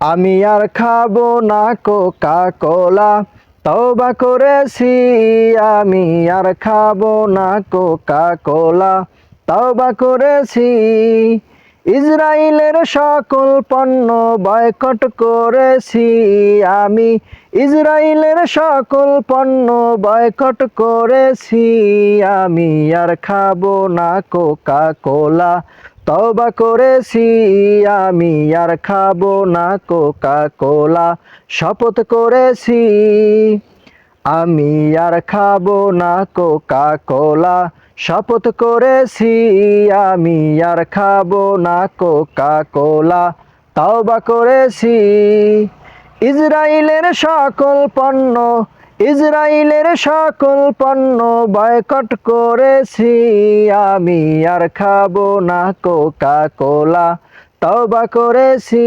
আমি আর খাবো না কোকা কোলা, তওবা করেছি। আমি আর খাবো না কোকা কোলা, তওবা করেছি। ইসরায়েলের সকল পণ্য বয়কট করেছি আমি। ইসরায়েলের সকল পণ্য বয়কট করেছি আমি। আর খাবো না কোকা কোলা, তওবা করেছি আমি। আর খাবো না কোকা কোলা, শপথ করেছি। আমি আর খাবো না কোকা কোলা, শপথ করেছি আমি। আর খাবো না কোকা কোলা, তওবা করেছি। ইসরায়েলের সকল পণ্য, ইসরায়েলের সকল পণ্য বয়কট করেছি আমি। আর খাবো না কোকা কোলা, তওবা করেছি।